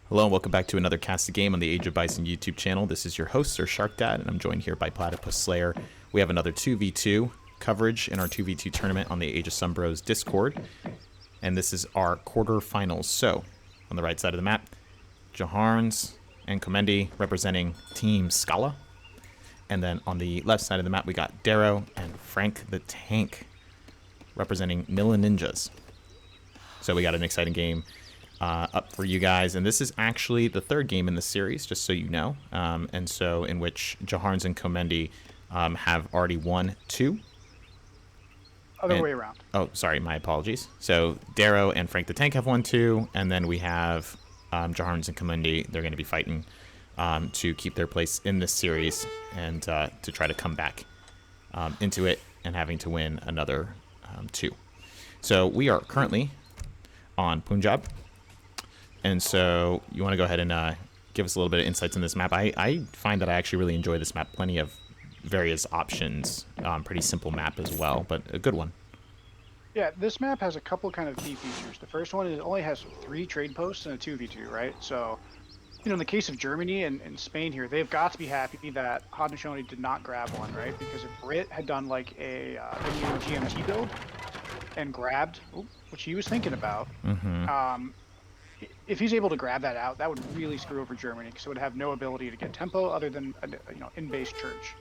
Hello and welcome back to another Cast a Game on the Age of Bison YouTube channel. This is your host, Sersharkdad, and I'm joined here by Platypus Slayer. We have another 2v2 coverage in our 2v2 tournament on the Age of Sunbros Discord, and this is our quarterfinals. So, on the right side of the map, Jaharns and Komendi representing Team Scala, and then on the left side of the map we got Darrow and Frank the Tank representing Nilla Ninjas. So we got an exciting game up for you guys, and this is actually the third game in the series, just so you know, and so in which Jaharns and Komendi have already won 2. Other way around. Oh, sorry, my apologies. So Darrow and Frank the Tank have won 2, and then we have Jaharns and Komendi. They're going to be fighting to keep their place in this series and to try to come back into it and having to win another 2. So we are currently on Punjab. And so you want to go ahead and give us a little bit of insights in this map. I find that I actually really enjoy this map. Plenty of various options. Pretty simple map as well, but a good one. Yeah, this map has a couple kind of key features. The first one is it only has 3 trade posts and a 2v2, right? So, you know, in the case of Germany and Spain here, they've got to be happy that Haudenosaunee did not grab one, right? Because if Brit had done like the new GMT build and grabbed, which he was thinking about, if he's able to grab that out, that would really screw over Germany because it would have no ability to get tempo other than in-base church.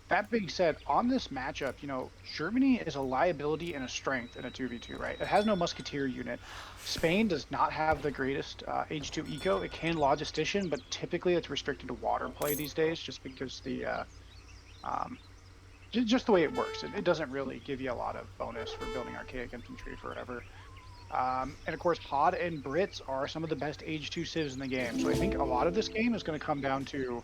That being said, on this matchup, you know, Germany is a liability and a strength in a 2v2, right? It has no musketeer unit. Spain does not have the greatest H2 eco. It can logistician, but typically it's restricted to water play these days, just because the just the way it works. It doesn't really give you a lot of bonus for building archaic infantry forever. And of course, Pod and Brits are some of the best H2 civs in the game. So I think a lot of this game is going to come down to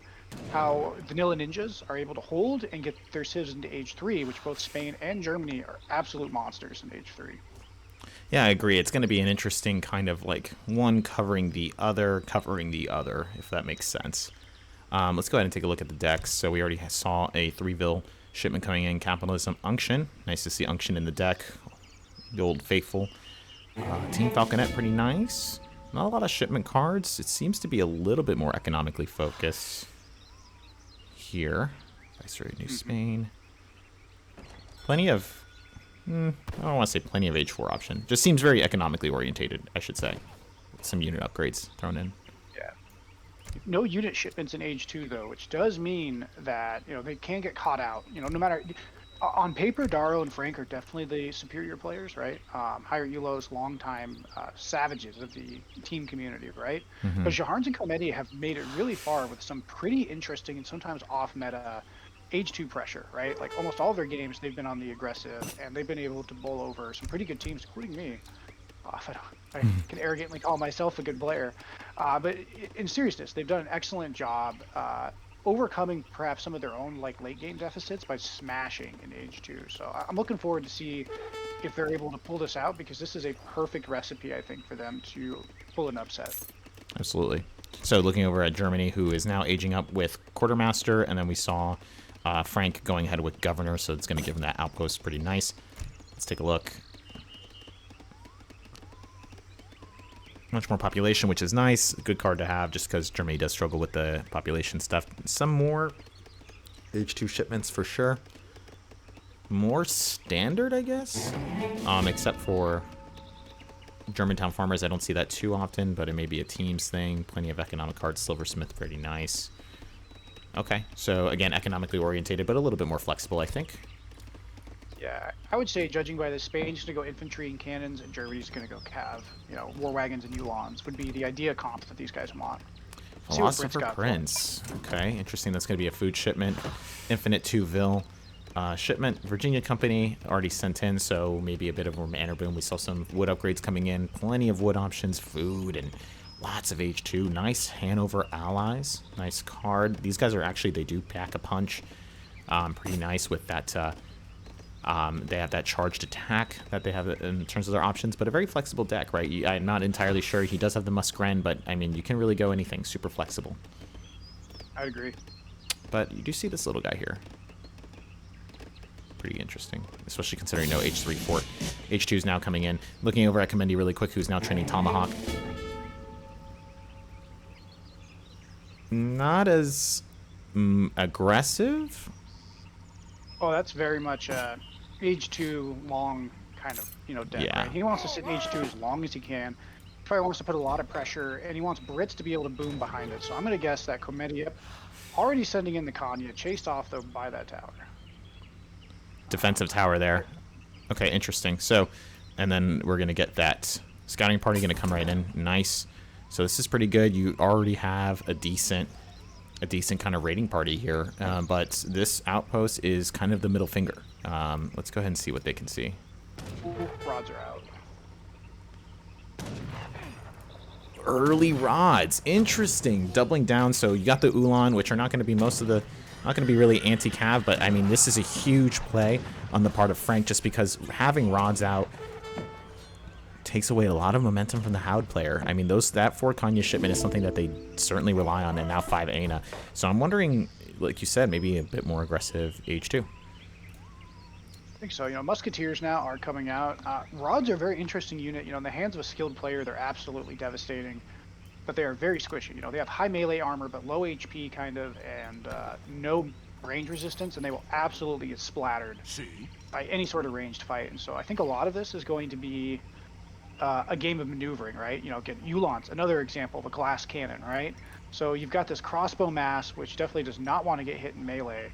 how the Nilla Ninjas are able to hold and get their civs into H3, which both Spain and Germany are absolute monsters in H3. Yeah, I agree. It's going to be an interesting kind of like one covering the other, if that makes sense. Let's go ahead and take a look at the decks. So we already saw a 3-vil shipment coming in, Capitalism Unction. Nice to see Unction in the deck. The old faithful. Team Falconet, pretty nice. Not a lot of shipment cards. It seems to be a little bit more economically focused here. Viceroy New Spain. Plenty of... I don't want to say plenty of H4 option. Just seems very economically orientated, I should say. With some unit upgrades thrown in. Yeah. No unit shipments in H2, though, which does mean that, you know, they can get caught out. You know, no matter... On paper, Darrow and Frank are definitely the superior players, right? Higher elos, long-time savages of the team community, right? But Jaharns and Komendi have made it really far with some pretty interesting and sometimes off-meta H2 pressure, right? Like almost all of their games, they've been on the aggressive, and they've been able to bowl over some pretty good teams, including me. If I can arrogantly call myself a good player. But in seriousness, they've done an excellent job overcoming perhaps some of their own like late game deficits by smashing in H2. So I'm looking forward to see if they're able to pull this out, because this is a perfect recipe, I think, for them to pull an upset. Absolutely. So looking over at Germany, who is now aging up with Quartermaster, and then we saw Frank going ahead with Governor, so it's going to give him that outpost pretty nice. Let's take a look. Much more population, which is nice. Good card to have, just because Germany does struggle with the population stuff. Some more H2 shipments for sure. More standard, I guess. Except for Germantown Farmers. I don't see that too often, but it may be a teams thing. Plenty of economic cards. Silversmith, pretty nice. Okay, so again, economically orientated, but a little bit more flexible, I think. Yeah, I would say, judging by this, Spain's going to go infantry and cannons, and Germany's going to go cav. You know, war wagons and Ulans would be the idea comp that these guys want. Philosopher Prince. Okay, interesting. That's going to be a food shipment. Infinite 2-vil shipment. Virginia Company already sent in, so maybe a bit of a mana boom. We saw some wood upgrades coming in. Plenty of wood options, food, and lots of H2. Nice Hanover allies. Nice card. These guys are actually, they do pack a punch. Pretty nice with that... they have that charged attack that they have in terms of their options, but a very flexible deck, right? I'm not entirely sure. He does have the Muskren, but I mean, you can really go anything. Super flexible. I'd agree. But you do see this little guy here. Pretty interesting, especially considering no H3 fort. H2 is now coming in. Looking over at Komendi really quick, who's now training Tomahawk. not as aggressive. Oh, that's very much age 2 long kind of, deck, Yeah. right? He wants to sit in age 2 as long as he can. Probably wants to put a lot of pressure, and he wants Brits to be able to boom behind it. So I'm going to guess that Komedi, yep, already sending in the Kanya, chased off, though, by that tower. Defensive tower there. Okay, interesting. So, and then we're going to get that scouting party going to come right in. Nice. So this is pretty good. You already have a decent kind of raiding party here. But this outpost is kind of the middle finger. Let's go ahead and see what they can see. Rods are out. Early rods. Interesting. Doubling down. So you got the Ulan, which are not going to be not going to be really anti-cav, but I mean, this is a huge play on the part of Frank just because having rods out takes away a lot of momentum from the Howd player. I mean, that 4 Kanya shipment is something that they certainly rely on, and now 5 Aina. So I'm wondering, like you said, maybe a bit more aggressive H2. I think so. Musketeers now are coming out. Rods are a very interesting unit. In the hands of a skilled player, they're absolutely devastating, but they are very squishy. They have high melee armor, but low HP kind of, and no range resistance, and they will absolutely get splattered by any sort of ranged fight. And so I think a lot of this is going to be a game of maneuvering, right? Get Ulans, another example of a glass cannon, right? So you've got this crossbow mass, which definitely does not want to get hit in melee,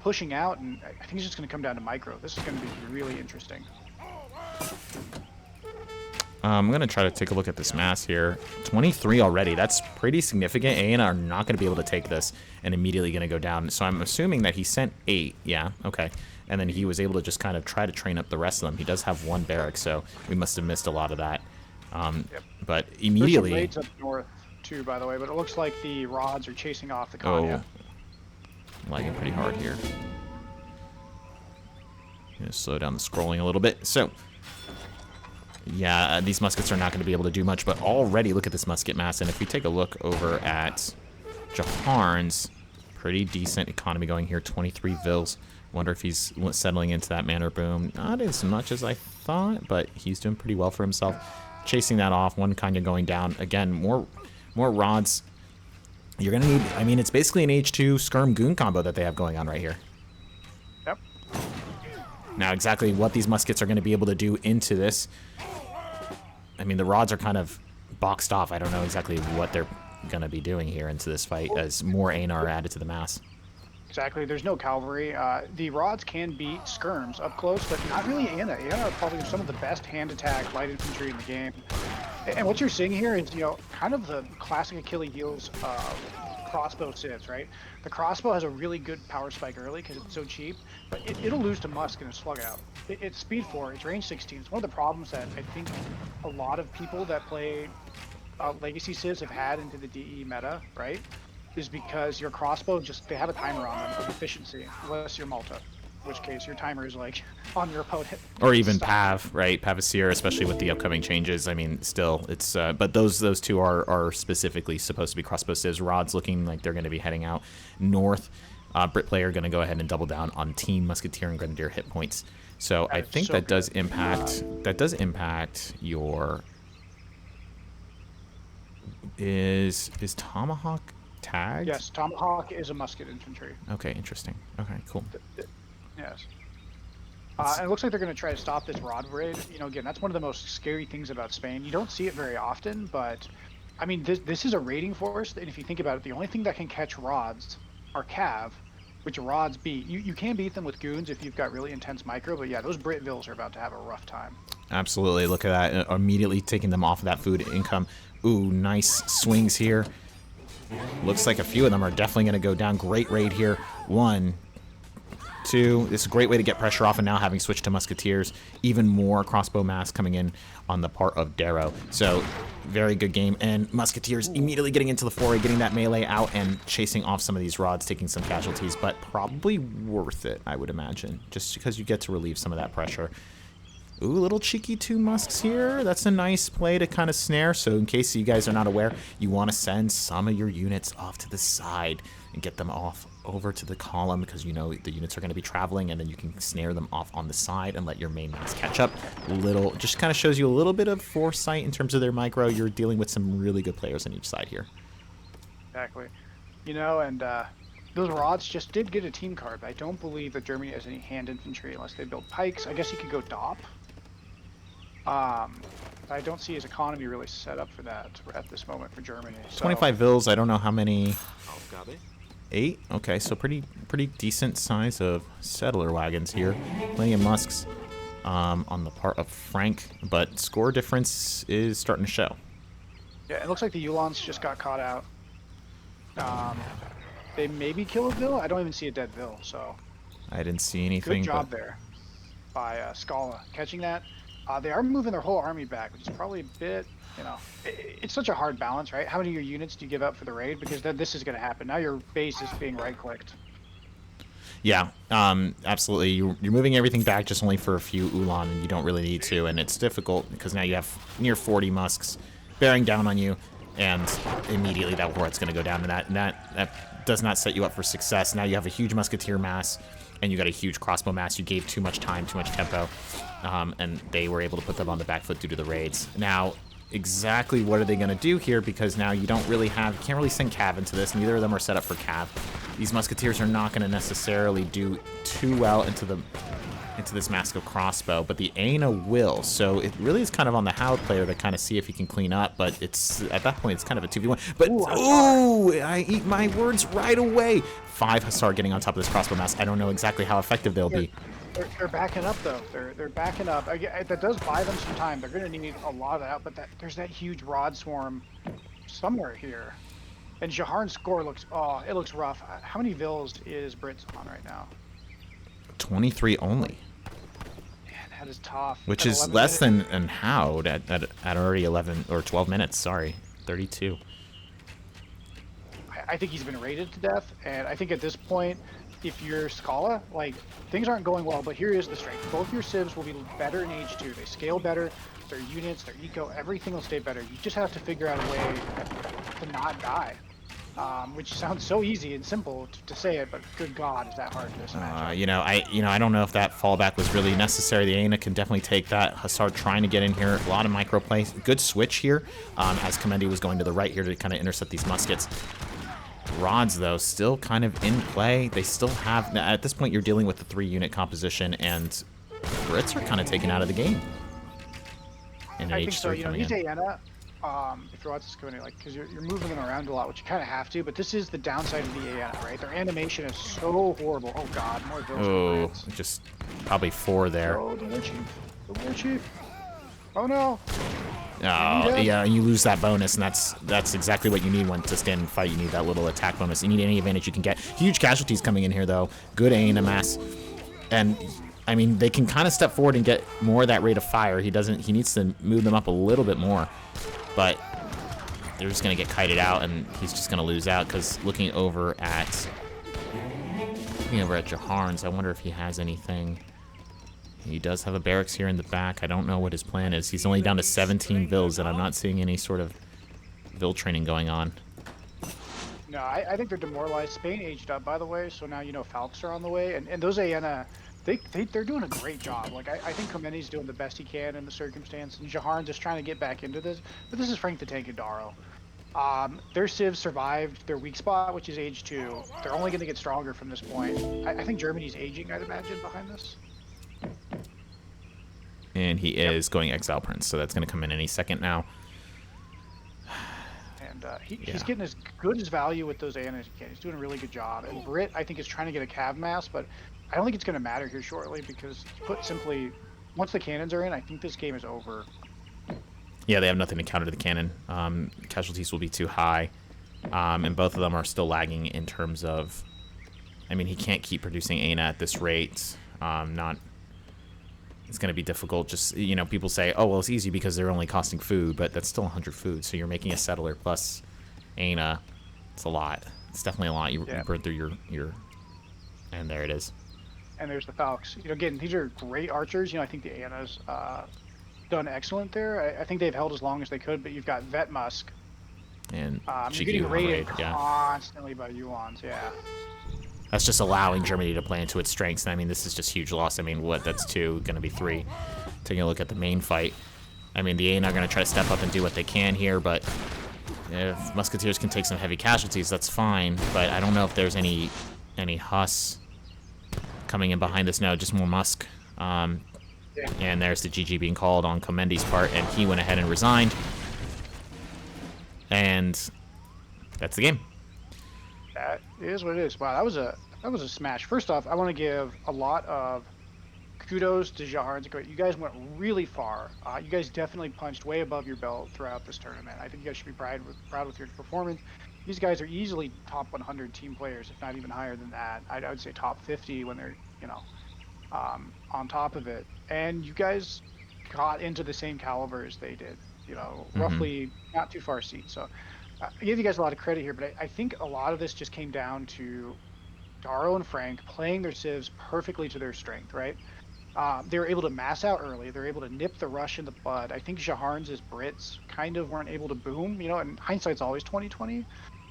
pushing out, and I think it's just going to come down to micro. This is going to be really interesting. I'm going to try to take a look at this mass here. 23 already. That's pretty significant. Aina are not going to be able to take this and immediately going to go down. So I'm assuming that he sent 8. Yeah, okay. And then he was able to just kind of try to train up the rest of them. He does have 1 barrack, so we must have missed a lot of that. Yep. But immediately... There's some raids up north, too, by the way, but it looks like the rods are chasing off the Kanya. Oh, lagging pretty hard here. Gonna slow down the scrolling a little bit. So, yeah, these muskets are not going to be able to do much, but already look at this musket mass. And if we take a look over at Jaharn's, pretty decent economy going here, 23 Vils. Wonder if he's settling into that manor boom. Not as much as I thought, but he's doing pretty well for himself. Chasing that off, 1 Kanya going down. Again, more rods. You're going to need, I mean, it's basically an H2 Skirm Goon combo that they have going on right here. Yep. Now, exactly what these muskets are going to be able to do into this, I mean, the rods are kind of boxed off. I don't know exactly what they're going to be doing here into this fight as more Aina are added to the mass. Exactly. There's no cavalry. The rods can beat skirms up close, but not really Aina. Aina are probably some of the best hand attack light infantry in the game. And what you're seeing here is, kind of the classic Achilles heels of crossbow civs, right? The crossbow has a really good power spike early because it's so cheap, but it'll lose to Musk in a slug out. It's speed 4, it's range 16. It's one of the problems that I think a lot of people that play legacy civs have had into the DE meta, right? Is because your crossbow they have a timer on them of efficiency, unless you're Malta, in which case your timer is like on your opponent. Or even Pav, right? Pavasir, especially with the upcoming changes. I mean, still, it's but those two are specifically supposed to be crossbow civs. Rods looking like they're going to be heading out north. Brit player going to go ahead and double down on Team Musketeer and Grenadier hit points. So I think that does impact your. Is Tomahawk tagged? Yes, Tomahawk is a musket infantry. Okay, interesting. Okay, cool. Yes. And it looks like they're going to try to stop this rod raid. Again, that's one of the most scary things about Spain. You don't see it very often, but I mean, this is a raiding force, and if you think about it, the only thing that can catch rods are cav, which rods beat. You can beat them with goons if you've got really intense micro, but yeah, those Brit Vills are about to have a rough time. Absolutely. Look at that. Immediately taking them off of that food income. Ooh, nice swings here. Looks like a few of them are definitely going to go down. Great raid here. 1, 2. This is a great way to get pressure off, and now having switched to Musketeers, even more crossbow mass coming in on the part of Darrow. So, very good game. And Musketeers immediately getting into the foray, getting that melee out, and chasing off some of these rods, taking some casualties, but probably worth it, I would imagine, just because you get to relieve some of that pressure. Ooh, little cheeky 2 musks here. That's a nice play to kind of snare. So in case you guys are not aware, you want to send some of your units off to the side and get them off over to the column because the units are going to be traveling, and then you can snare them off on the side and let your main mass catch up. Just kind of shows you a little bit of foresight in terms of their micro. You're dealing with some really good players on each side here. exactly. You know, and those rods just did get a team card, but I don't believe that Germany has any hand infantry unless they build pikes. I guess he could go DOP. I don't see his economy really set up for that at this moment for Germany. So 25 vills. I don't know how many. 8. Okay, so pretty decent size of settler wagons here. Plenty of musks on the part of Frank, but score difference is starting to show. yeah, it looks like the Ulans just got caught out. They maybe kill a Vill. I don't even see a dead Vill, so I didn't see anything. good job there by Scala catching that. They are moving their whole army back, which is probably a bit, you know, it's such a hard balance, right? How many of your units do you give up for the raid? Because then this is going to happen. Now your base is being right-clicked. Yeah, absolutely. You're moving everything back just only for a few Ulan, and you don't really need to, and it's difficult because now you have near 40 musks bearing down on you, and immediately that warhead's going to go down, and that does not set you up for success. Now you have a huge musketeer mass, and you got a huge crossbow mass. You gave too much time, too much tempo, and they were able to put them on the back foot due to the raids. Now, exactly what are they going to do here? Because now you can't really send cav into this. Neither of them are set up for cav. These musketeers are not going to necessarily do too well into this Mask of Crossbow, but the Aina will. So it really is kind of on the Howd player to kind of see if he can clean up, but it's at that point it's kind of a 2v1. But ooh, I eat my words right away. 5 Hussar getting on top of this crossbow mask. I don't know exactly how effective they'll be. They're backing up though. They're backing up. That does buy them some time. They're going to need a lot of that, but there's that huge rod swarm somewhere here. And Jaharn's score looks it looks rough. How many vills is Brits on right now? 23 only. Man, that is tough. Which is less than Howd at already 11 or 12 minutes. Sorry, 32. I think he's been raided to death, and I think at this point, if you're Scala, like, things aren't going well, but here is the strength. Both your civs will be better in Age 2. They scale better, their units, their eco, everything will stay better. You just have to figure out a way to not die, which sounds so easy and simple to say it, but good God, is that hard to imagine. I don't know if that fallback was really necessary. The Aina can definitely take that. Hussar trying to get in here. A lot of micro plays. Good switch here, as Komendi was going to the right here to kind of intercept these muskets. Rods, though, still kind of in play. They still have... At this point, you're dealing with the 3-unit composition, and Brits are kind of taken out of the game. And I think so. You know, these Aena, if your Rods is coming in, like, because you're moving them around a lot, which you kind of have to, but this is the downside of the Aena, right? Their animation is so horrible. Oh, God, more vills. Oh, just probably 4 there. Oh, the War Chief. The War Chief. Oh, no. Oh, yeah, and you lose that bonus, and that's exactly what you need when to stand and fight. You need that little attack bonus. You need any advantage you can get. Huge casualties coming in here, though. Good Aina mass. And, I mean, they can kind of step forward and get more of that rate of fire. He needs to move them up a little bit more. But they're just going to get kited out, and he's just going to lose out, because looking over at Jaharn's, I wonder if he has anything... He does have a barracks here in the back. I don't know what his plan is. He's only down to 17 vills, and I'm not seeing any sort of vill training going on. No, I think they're demoralized. Spain aged up, by the way, so now Falks are on the way. And those Aena, they're doing a great job. Like, I think Khomeini's doing the best he can in the circumstance, and Jaharn just trying to get back into this. But this is Frank the Tank and Daro. Their civs survived their weak spot, which is Age 2. They're only going to get stronger from this point. I think Germany's aging, I'd imagine, behind this. And he is going Exile Prince, so that's going to come in any second now. And he's getting as good as value with those Aena as he can. He's doing a really good job. And Brit, I think, is trying to get a cav mass, but I don't think it's going to matter here shortly because, put simply, once the cannons are in, I think this game is over. Yeah, they have nothing to counter the cannon. Casualties will be too high. And both of them are still lagging in terms of... I mean, he can't keep producing Aena at this rate. It's going to be difficult. Just, people say, oh, well, it's easy because they're only costing food, but that's still 100 food. So you're making a settler plus Aena. It's a lot. It's definitely a lot. You burn through your... And there it is. And there's the Falks. Again, these are great archers. I think the Aena's done excellent there. I think they've held as long as they could, but you've got Vet Musk. And you're getting raided constantly by Ulans, yeah. That's just allowing Germany to play into its strengths. And I mean, this is just huge loss. I mean, that's 2, going to be 3. Taking a look at the main fight. I mean, the Aena are going to try to step up and do what they can here, but if Musketeers can take some heavy casualties, that's fine. But I don't know if there's any Huss coming in behind this. No, just more Musk. Yeah. And there's the GG being called on Comendi's part, and he went ahead and resigned. And that's the game. That is what it is. Wow, that was a smash. First off, I want to give a lot of kudos to Jahards. You guys went really far. You guys definitely punched way above your belt throughout this tournament. I think you guys should be proud with your performance. These guys are easily top 100 team players, if not even higher than that. I would say top 50 when they're, on top of it. And you guys got into the same caliber as they did, roughly not too far seat. So I give you guys a lot of credit here, but I think a lot of this just came down to Daro and Frank playing their civs perfectly to their strength, right? They were able to mass out early. They were able to nip the rush in the bud. I think Jaharns' Brits kind of weren't able to boom, and hindsight's always 2020,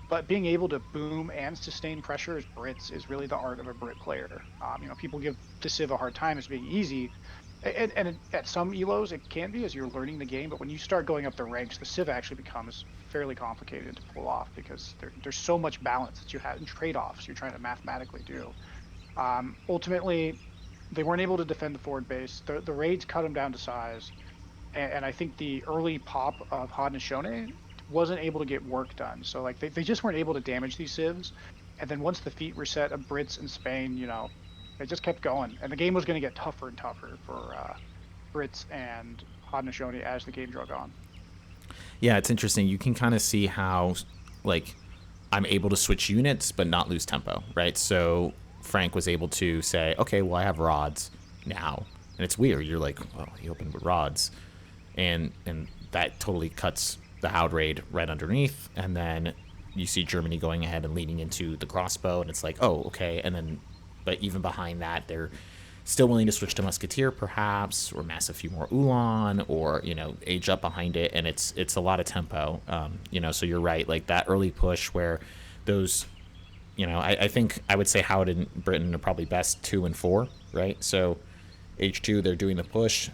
but being able to boom and sustain pressure as Brits is really the art of a Brit player. People give the Civ a hard time as being easy, and at some elos it can be as you're learning the game. But when you start going up the ranks, the Civ actually becomes fairly complicated to pull off because there's so much balance that you have and trade-offs you're trying to mathematically do. Ultimately, they weren't able to defend the forward base. The raids cut them down to size, and I think the early pop of Haudenosaunee wasn't able to get work done. So like they just weren't able to damage these civs. And then once the feet were set of Brits and Spain, they just kept going. And the game was going to get tougher and tougher for Brits and Haudenosaunee as the game drug on. Yeah, it's interesting. You can kind of see how, like, I'm able to switch units but not lose tempo, right? So Frank was able to say, okay, well, I have rods now. And it's weird. You're like, well, he opened with rods. And that totally cuts the Haud raid right underneath. And then you see Germany going ahead and leading into the crossbow. And it's like, oh, okay. And then, but even behind that, they're still willing to switch to Musketeer, perhaps, or mass a few more Ulan, or age up behind it, and it's a lot of tempo. So you're right, like that early push where those, I think I would say Howard and Britain are probably best 2 and 4, right? So H2, they're doing the push.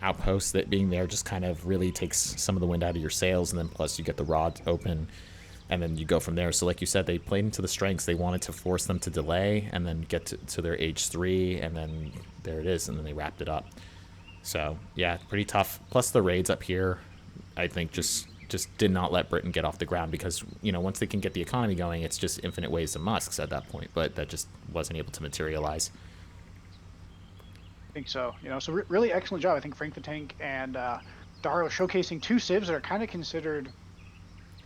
Outposts that being there just kind of really takes some of the wind out of your sails, and then plus you get the rod open, and then you go from there. So like you said, they played into the strengths. They wanted to force them to delay and then get to their H3, and then there it is, and then they wrapped it up. So yeah, pretty tough. Plus the raids up here, I think just did not let Britain get off the ground, because once they can get the economy going, it's just infinite waves to Musks at that point, but that just wasn't able to materialize. I think so. So really excellent job. I think Frank the Tank and Daro showcasing two civs that are kind of considered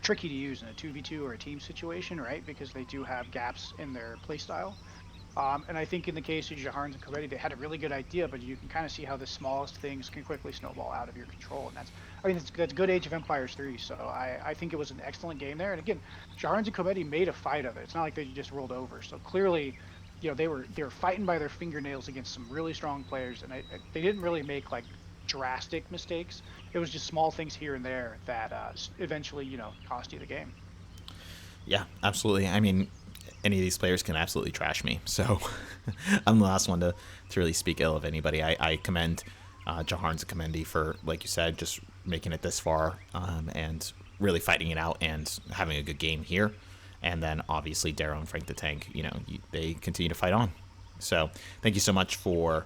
tricky to use in a 2v2 or a team situation, right? Because they do have gaps in their playstyle. And I think in the case of Jaharns and Covetti, they had a really good idea, but you can kind of see how the smallest things can quickly snowball out of your control. And that's good Age of Empires 3. So I think it was an excellent game there. And again, Jaharns and Covetti made a fight of it. It's not like they just rolled over. So clearly, they were fighting by their fingernails against some really strong players, and they didn't really make like drastic mistakes. It was just small things here and there that eventually cost you the game. Yeah, absolutely. I mean, any of these players can absolutely trash me, so I'm the last one to really speak ill of anybody. I commend Jaharns and Comendi for, like you said, just making it this far, and really fighting it out and having a good game here. And then obviously Darrow and Frank the Tank, they continue to fight on. So thank you so much for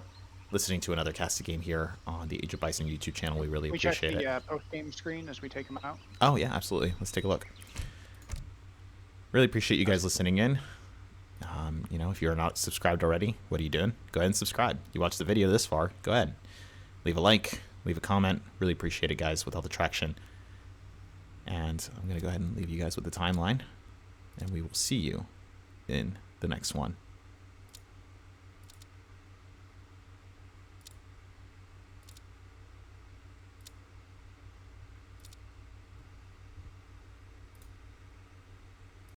listening to another casted game here on the Age of Bison YouTube channel. We really appreciate it. We check the post-game screen as we take them out. Oh yeah, absolutely. Let's take a look. Really appreciate you guys listening in. If you're not subscribed already, what are you doing? Go ahead and subscribe. You watched the video this far, go ahead. Leave a like, leave a comment. Really appreciate it, guys, with all the traction. And I'm going to go ahead and leave you guys with the timeline. And we will see you in the next one.